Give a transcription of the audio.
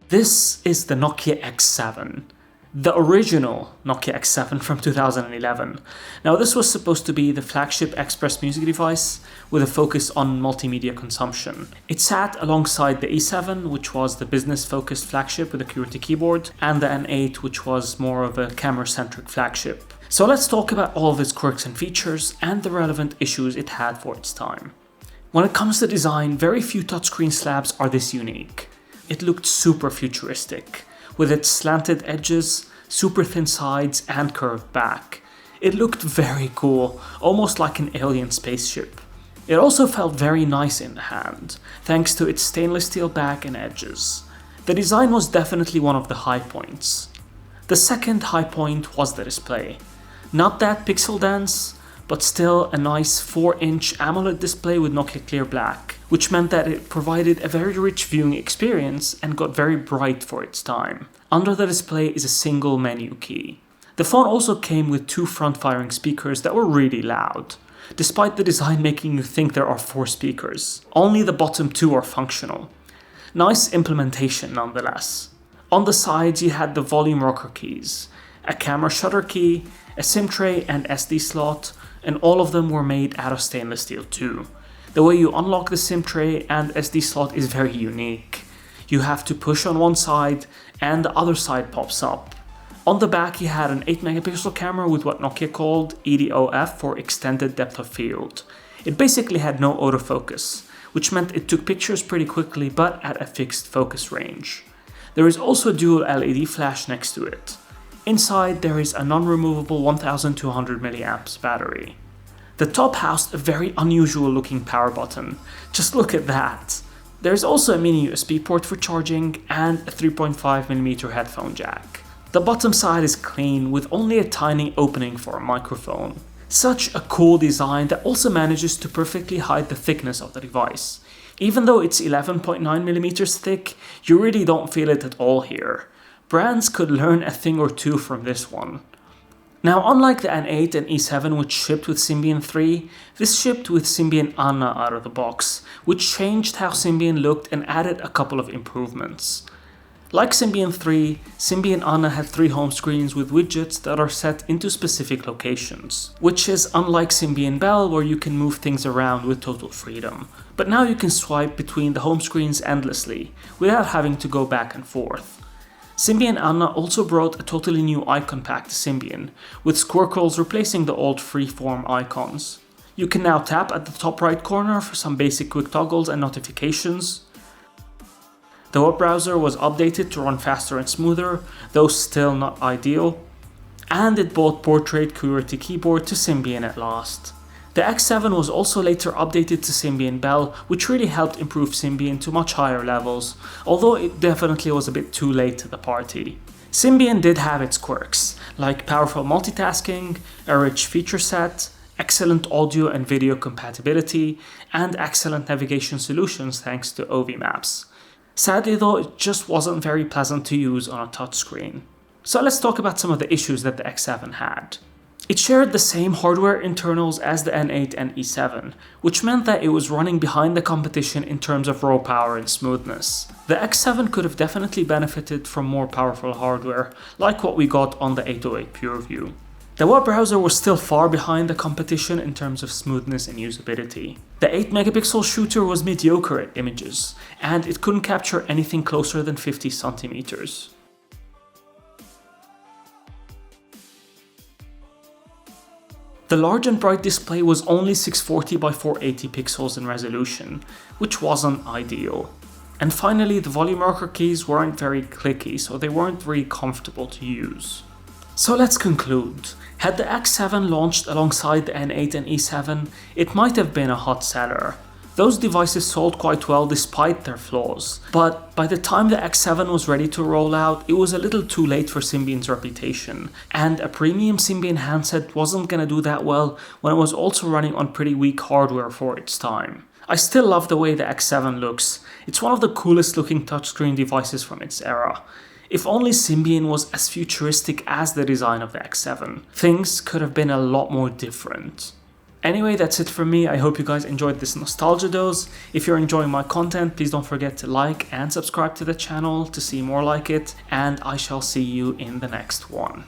This is the Nokia X7, the original Nokia X7 from 2011. Now this was supposed to be the flagship Xpress music device with a focus on multimedia consumption. It sat alongside the E7, which was the business-focused flagship with a QWERTY keyboard, and the N8, which was more of a camera-centric flagship. So let's talk about all of its quirks and features and the relevant issues it had for its time. When it comes to design, very few touchscreen slabs are this unique. It looked super futuristic, with its slanted edges, super thin sides, and curved back. It looked very cool, almost like an alien spaceship. It also felt very nice in the hand, thanks to its stainless steel back and edges. The design was definitely one of the high points. The second high point was the display. Not that pixel dense, but still a nice 4-inch AMOLED display with Nokia Clear Black, which meant that it provided a very rich viewing experience and got very bright for its time. Under the display is a single menu key. The phone also came with 2 front-firing speakers that were really loud, despite the design making you think there are 4 speakers. Only the bottom 2 are functional. Nice implementation nonetheless. On the sides you had the volume rocker keys, a camera shutter key, a SIM tray and SD slot, and all of them were made out of stainless steel too. The way you unlock the SIM tray and SD slot is very unique. You have to push on one side and the other side pops up. On the back you had an 8 megapixel camera with what Nokia called EDOF for extended depth of field. It basically had no autofocus, which meant it took pictures pretty quickly but at a fixed focus range. There is also a dual LED flash next to it. Inside there is a non-removable 1200 mAh battery. The top housed a very unusual looking power button. Just look at that. There is also a mini USB port for charging and a 3.5mm headphone jack. The bottom side is clean with only a tiny opening for a microphone. Such a cool design that also manages to perfectly hide the thickness of the device. Even though it's 11.9mm thick, you really don't feel it at all here. Brands could learn a thing or two from this one. Now, unlike the N8 and E7 which shipped with Symbian 3, this shipped with Symbian Anna out of the box, which changed how Symbian looked and added a couple of improvements. Like Symbian 3, Symbian Anna had 3 home screens with widgets that are set into specific locations, which is unlike Symbian Bell where you can move things around with total freedom. But now you can swipe between the home screens endlessly, without having to go back and forth. Symbian Anna also brought a totally new icon pack to Symbian, with squircles replacing the old freeform icons. You can now tap at the top right corner for some basic quick toggles and notifications. The web browser was updated to run faster and smoother, though still not ideal. And it brought portrait QWERTY keyboard to Symbian at last. The X7 was also later updated to Symbian Bell, which really helped improve Symbian to much higher levels, although it definitely was a bit too late to the party. Symbian did have its quirks, like powerful multitasking, a rich feature set, excellent audio and video compatibility, and excellent navigation solutions thanks to OV maps. Sadly though, it just wasn't very pleasant to use on a touchscreen. So let's talk about some of the issues that the X7 had. It shared the same hardware internals as the N8 and E7, which meant that it was running behind the competition in terms of raw power and smoothness. The X7 could have definitely benefited from more powerful hardware, like what we got on the 808 PureView. The web browser was still far behind the competition in terms of smoothness and usability. The 8 megapixel shooter was mediocre at images, and it couldn't capture anything closer than 50 centimeters. The large and bright display was only 640 by 480 pixels in resolution, which wasn't ideal. And finally, the volume rocker keys weren't very clicky, so they weren't really comfortable to use. So let's conclude. Had the X7 launched alongside the N8 and E7, it might have been a hot seller. Those devices sold quite well despite their flaws, but by the time the X7 was ready to roll out, it was a little too late for Symbian's reputation, and a premium Symbian handset wasn't gonna do that well when it was also running on pretty weak hardware for its time. I still love the way the X7 looks. It's one of the coolest looking touchscreen devices from its era. If only Symbian was as futuristic as the design of the X7, things could have been a lot more different. Anyway, that's it from me. I hope you guys enjoyed this nostalgia dose. If you're enjoying my content, please don't forget to like and subscribe to the channel to see more like it, and I shall see you in the next one.